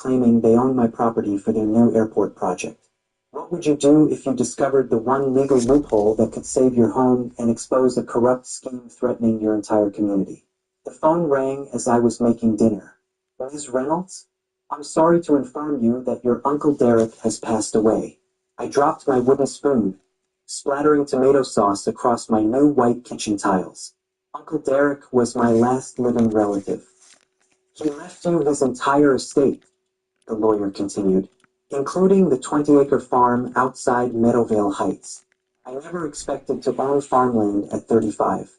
claiming they own my property for their new airport project. What would you do if you discovered the one legal loophole that could save your home and expose a corrupt scheme threatening your entire community? The phone rang as I was making dinner. Ms. Reynolds? I'm sorry to inform you that your Uncle Derek has passed away. I dropped my wooden spoon, splattering tomato sauce across my new white kitchen tiles. Uncle Derek was my last living relative. He left you his entire estate, the lawyer continued, including the 20-acre farm outside Meadowvale Heights. I never expected to own farmland at 35.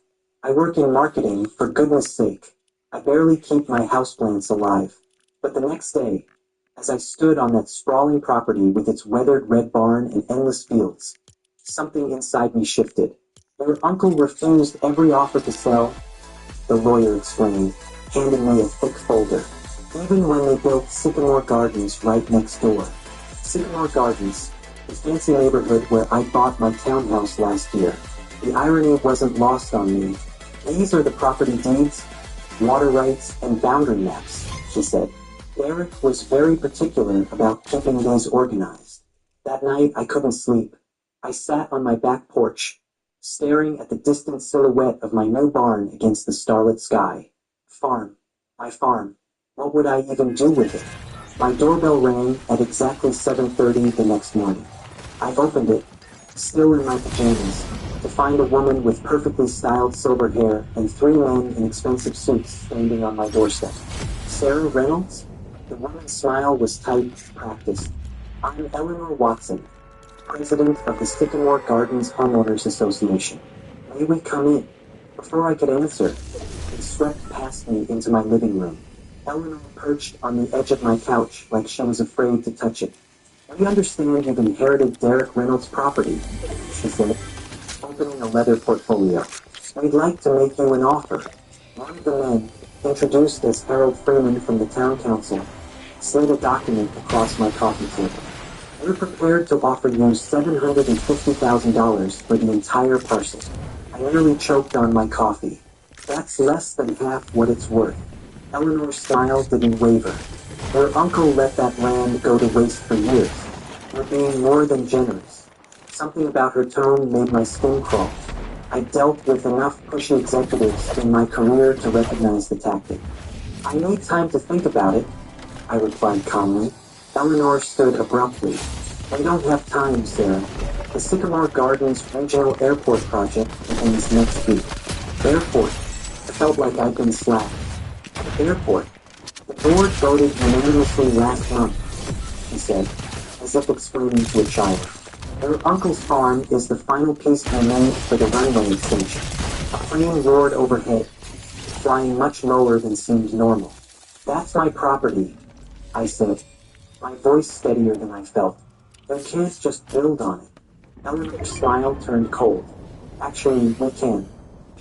I work in marketing, for goodness sake. I barely keep my houseplants alive. But the next day, as I stood on that sprawling property with its weathered red barn and endless fields, something inside me shifted. Your uncle refused every offer to sell, the lawyer explained, handing me a thick folder. Even when they built Sycamore Gardens right next door. Sycamore Gardens, the fancy neighborhood where I bought my townhouse last year. The irony wasn't lost on me. These are the property deeds, water rights, and boundary maps, she said. Derek was very particular about keeping these organized. That night I couldn't sleep. I sat on my back porch, staring at the distant silhouette of my new barn against the starlit sky. Farm. My farm. What would I even do with it? My doorbell rang at exactly 7:30 the next morning. I opened it, still in my pajamas, to find a woman with perfectly styled silver hair and 3 men in expensive suits standing on my doorstep. Sarah Reynolds? The woman's smile was tight, practiced. I'm Eleanor Watson, president of the Sycamore Gardens Homeowners Association. May we come in? Before I could answer, it swept past me into my living room. Eleanor perched on the edge of my couch like she was afraid to touch it. We understand you've inherited Derek Reynolds' property, she said, opening a leather portfolio. We'd like to make you an offer. One of the men, introduced as Harold Freeman from the town council, slid a document across my coffee table. We're prepared to offer you $750,000 for the entire parcel. I nearly choked on my coffee. That's less than half what it's worth. Eleanor's smile didn't waver. Her uncle let that land go to waste for years. You're being more than generous. Something about her tone made my skin crawl. I dealt with enough pushy executives in my career to recognize the tactic. I need time to think about it, I replied calmly. Eleanor stood abruptly. We don't have time, Sarah. The Sycamore Gardens Regional Airport project begins next week. Airport. I felt like I'd been slapped. Airport. The board voted unanimously last month, she said, as if explaining to a child. Her uncle's farm is the final piece we made for the runway extension. A plane roared overhead, flying much lower than seemed normal. That's my property, I said, my voice steadier than I felt. You can't just build on it. Eleanor's smile turned cold. Actually, we can.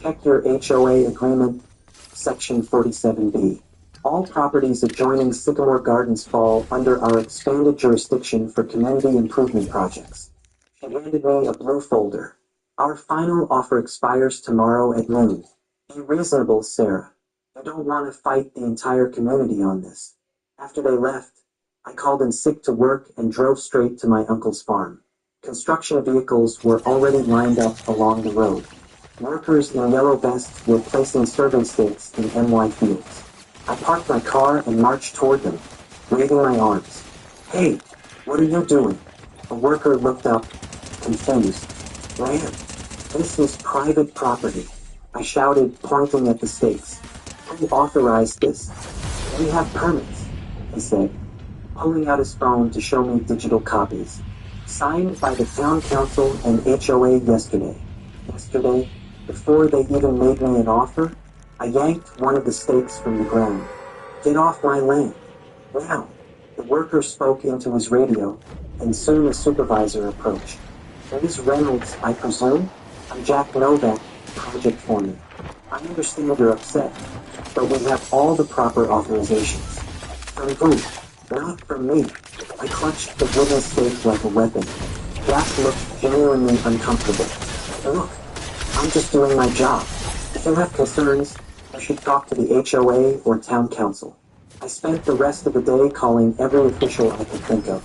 Check your HOA agreement, Section 47B. All properties adjoining Sycamore Gardens fall under our expanded jurisdiction for community improvement projects. She handed me a blue folder. Our final offer expires tomorrow at noon. Be reasonable, Sarah. I don't want to fight the entire community on this. After they left, I called in sick to work and drove straight to my uncle's farm. Construction vehicles were already lined up along the road. Workers in yellow vests were placing survey stakes in NY fields. I parked my car and marched toward them, waving my arms. Hey, what are you doing? A worker looked up, confused. Land. This is private property, I shouted, pointing at the stakes. Who authorized this? We have permits, he said, pulling out his phone to show me digital copies. Signed by the town council and HOA yesterday. Yesterday, before they even made me an offer, I yanked one of the stakes from the ground. Get off my land. Now. The worker spoke into his radio, and soon a supervisor approached. Ms. Reynolds, I presume? I'm Jack Novak, project foreman. I understand you're upset, but we have all the proper authorizations. From who? Not from me. I clutched the wooden stake like a weapon. Jack looked genuinely uncomfortable. Look, I'm just doing my job. If you have concerns, you should talk to the HOA or town council. I spent the rest of the day calling every official I could think of.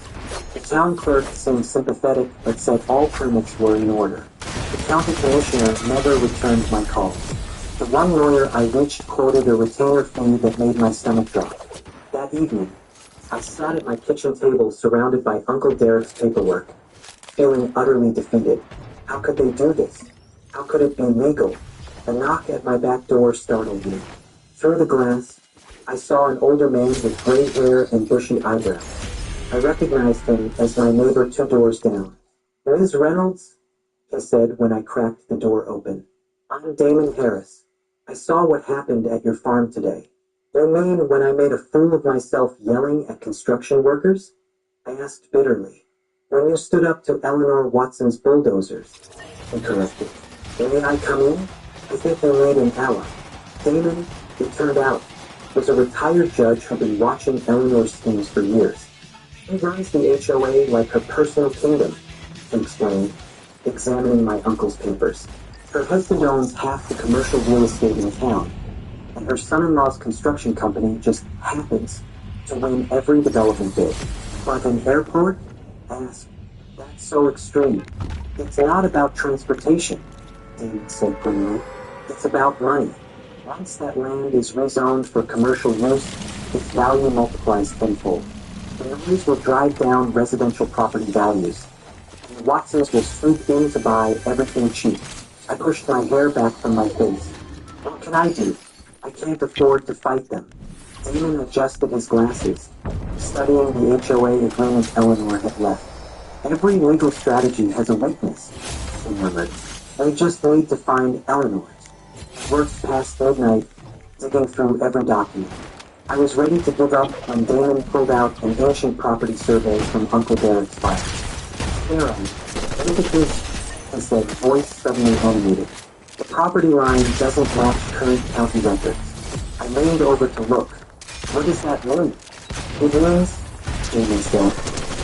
The town clerk seemed sympathetic but said all permits were in order. The county commissioner never returned my calls. The one lawyer I reached quoted a retainer fee that made my stomach drop. That evening, I sat at my kitchen table surrounded by Uncle Derek's paperwork, feeling utterly defeated. How could they do this? How could it be legal? A knock at my back door startled me. Through the glass, I saw an older man with gray hair and bushy eyebrows. I recognized him as my neighbor 2 doors down. "Ms. Reynolds?" he said when I cracked the door open. "I'm Damon Harris. I saw what happened at your farm today." "You mean when I made a fool of myself yelling at construction workers?" I asked bitterly. "When you stood up to Eleanor Watson's bulldozers," he corrected. "May I come in? I think they need an ally." Damon, it turned out, was a retired judge who'd been watching Eleanor's schemes for years. "She runs the HOA like her personal kingdom," he explained, examining my uncle's papers. "Her husband owns half the commercial real estate in town, and her son-in-law's construction company just happens to win every development bid. But an airport?" I asked. "That's so extreme." "It's not about transportation," David said grimly. "It's about money. Once that land is rezoned for commercial use, its value multiplies tenfold. The noise will drive down residential property values, and Watsons will swoop in to buy everything cheap." I pushed my hair back from my face. "What can I do? I can't afford to fight them." Damon adjusted his glasses, studying the HOA agreement Eleanor had left. "Every legal strategy has a weakness," he murmured. "They just need to find Eleanor's." I worked past midnight, digging through every document. I was ready to give up when Damon pulled out an ancient property survey from Uncle Derek's file. "Here, look at this," he said, voice suddenly animated. "The property line doesn't match current county records." I leaned over to look. "What does that mean?" "It means," Damon said,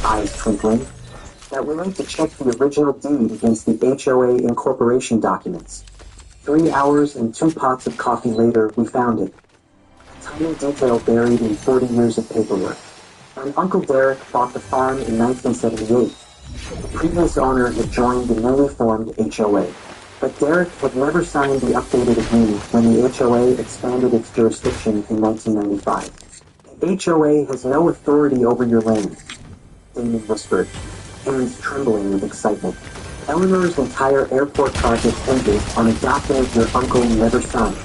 eyes twinkling, "that we need to check the original deed against the HOA incorporation documents." 3 hours and 2 pots of coffee later, we found it. A tiny detail buried in 40 years of paperwork. When Uncle Derek bought the farm in 1978, the previous owner had joined the newly formed HOA. But Derek had never signed the updated agreement when the HOA expanded its jurisdiction in 1995. "The HOA has no authority over your land," Damon whispered, hands trembling with excitement. "Eleanor's entire airport project hinges on a document your uncle never signed."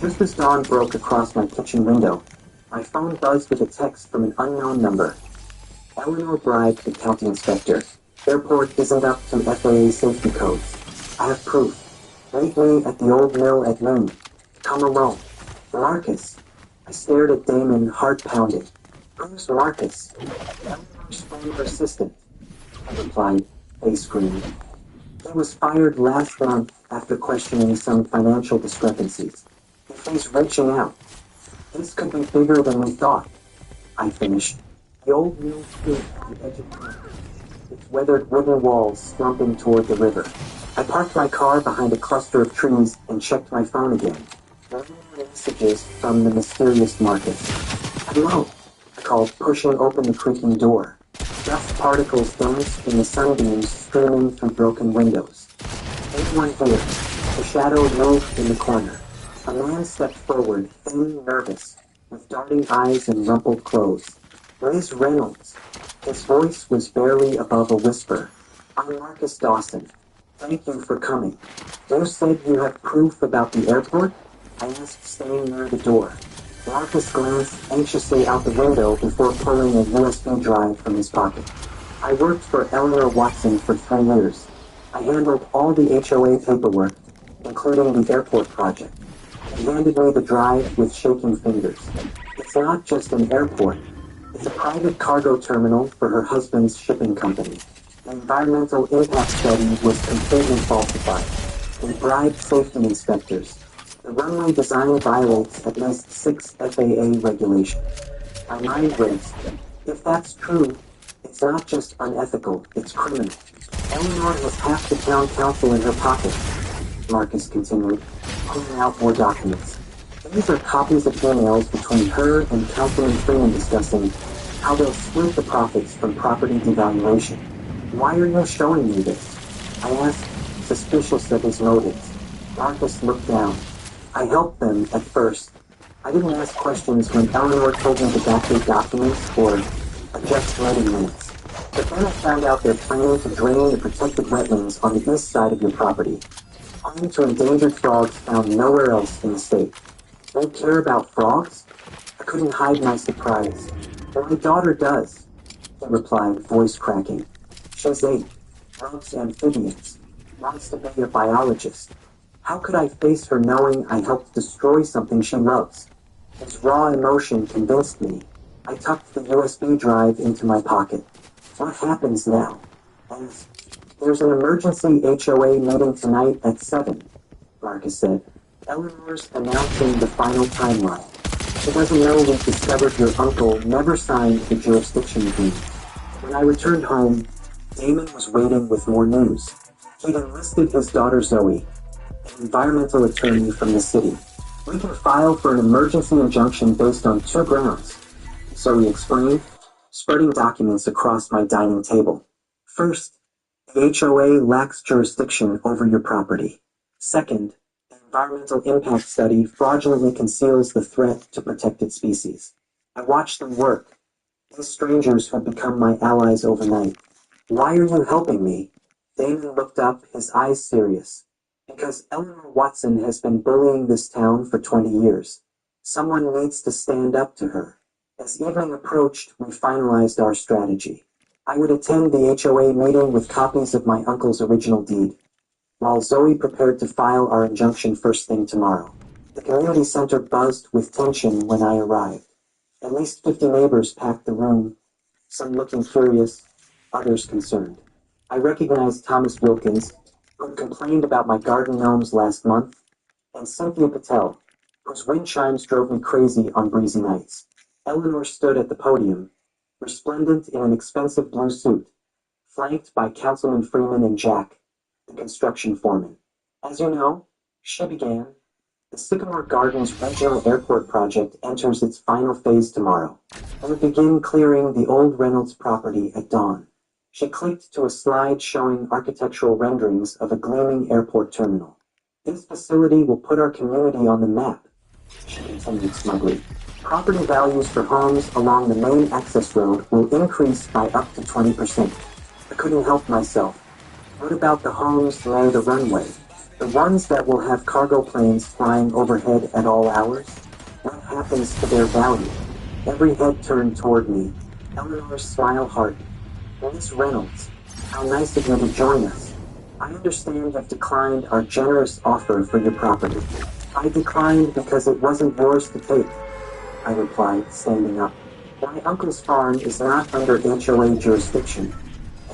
Just as dawn broke across my kitchen window, my phone buzzed with a text from an unknown number. "Eleanor bribed the county inspector. Airport isn't up to FAA safety codes. I have proof. Meet me at the old mill at noon. Come alone." "Marcus." I stared at Damon, heart pounding. "Who's Marcus?" "Eleanor's former assistant," I replied, face green. "He was fired last month after questioning some financial discrepancies. If he's reaching out, this could be bigger than we thought," I finished. The old mill stood on the edge of town, its weathered wooden walls slumping toward the river. I parked my car behind a cluster of trees and checked my phone again. No more messages from the mysterious Marcus. "Hello," I called, pushing open the creaking door. Dust particles danced in the sunbeams streaming through broken windows. "Anyone here?" The shadow moved in the corner. A man stepped forward, thin, nervous, with darting eyes and rumpled clothes. "Ms. Reynolds." His voice was barely above a whisper. "I'm Marcus Dawson. Thank you for coming. You said you have proof about the airport?" I asked, staying near the door. Marcus glanced anxiously out the window before pulling a USB drive from his pocket. "I worked for Eleanor Watson for 3 years. I handled all the HOA paperwork, including the airport project." He handed me the drive with shaking fingers. "It's not just an airport. It's a private cargo terminal for her husband's shipping company. The environmental impact study was completely falsified. They bribed safety inspectors. The runway design violates at least 6 FAA regulations." My mind raced. If that's true, it's not just unethical, it's criminal. "Eleanor has half the town council in her pocket," Marcus continued, pulling out more documents. These are copies of emails between her and Councilman Freeman discussing how they'll split the profits from property devaluation. Why are you showing me this? I asked, suspicious of his motives. Marcus looked down. I helped them at first. I didn't ask questions when Eleanor told me to backdate documents or adjust writing minutes. But then I found out they're planning to drain the protected wetlands on the east side of your property, home to endangered frogs found nowhere else in the state. They care about frogs? I couldn't hide my surprise. Well, my daughter does, he replied, voice cracking. She's 8, loves amphibians, wants to be a biologist. How could I face her knowing I helped destroy something she loves? His raw emotion convinced me. I tucked the USB drive into my pocket. What happens now? There's an emergency HOA meeting tonight at 7, Marcus said. Eleanor's announcing the final timeline. She doesn't know we discovered your uncle never signed the jurisdiction agreement. When I returned home, Damon was waiting with more news. He'd enlisted his daughter Zoe, an environmental attorney from the city. We can file for an emergency injunction based on 2 grounds, so he explained, spreading documents across my dining table. First, the HOA lacks jurisdiction over your property. Second, the environmental impact study fraudulently conceals the threat to protected species. I watched them work. These strangers have become my allies overnight. Why are you helping me? Damon looked up, his eyes serious. Because Eleanor Watson has been bullying this town for 20 years. Someone needs to stand up to her. As evening approached, we finalized our strategy. I would attend the HOA meeting with copies of my uncle's original deed, while Zoe prepared to file our injunction first thing tomorrow. The community center buzzed with tension when I arrived. At least 50 neighbors packed the room, some looking curious, others concerned. I recognized Thomas Wilkins, who complained about my garden gnomes last month, and Cynthia Patel, whose wind chimes drove me crazy on breezy nights. Eleanor stood at the podium, resplendent in an expensive blue suit, flanked by Councilman Freeman and Jack, the construction foreman. As you know, she began, the Sycamore Gardens Regional Airport project enters its final phase tomorrow, and we begin clearing the old Reynolds property at dawn. She clicked to a slide showing architectural renderings of a gleaming airport terminal. This facility will put our community on the map, she continued smugly. Property values for homes along the main access road will increase by up to 20%. I couldn't help myself. What about the homes near the runway? The ones that will have cargo planes flying overhead at all hours? What happens to their value? Every head turned toward me. Eleanor's smile hardened. Miss Reynolds, how nice of you to join us. I understand you've declined our generous offer for your property. I declined because it wasn't yours to take, I replied, standing up. My uncle's farm is not under HOA jurisdiction,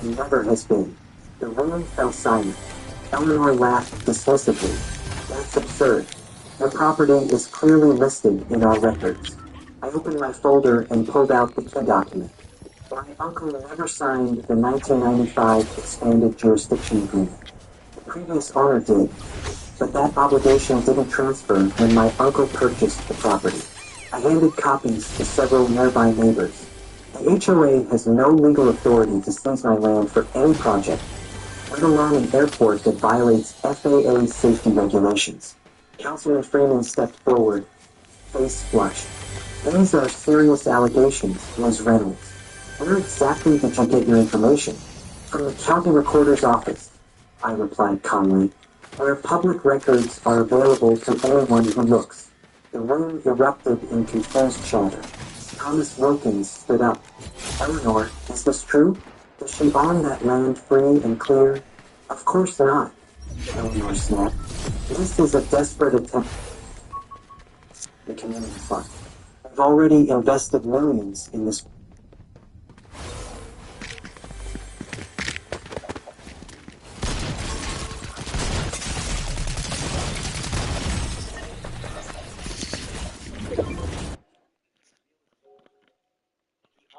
and never has been. The room fell silent. Eleanor laughed dismissively. That's absurd. The property is clearly listed in our records. I opened my folder and pulled out the key document. My uncle never signed the 1995 expanded jurisdiction agreement. The previous owner did, but that obligation didn't transfer when my uncle purchased the property. I handed copies to several nearby neighbors. The HOA has no legal authority to seize my land for any project, let alone an airport that violates FAA safety regulations. Councilman Freeman stepped forward, face flushed. These are serious allegations, Ms. Reynolds. Where exactly did you get your information? From the county recorder's office, I replied calmly, where public records are available to anyone who looks. The room erupted in confused chatter. Thomas Wilkins stood up. Eleanor, is this true? Does she own that land free and clear? Of course not, Eleanor snapped. This is a desperate attempt. The community fund. We've already invested millions in this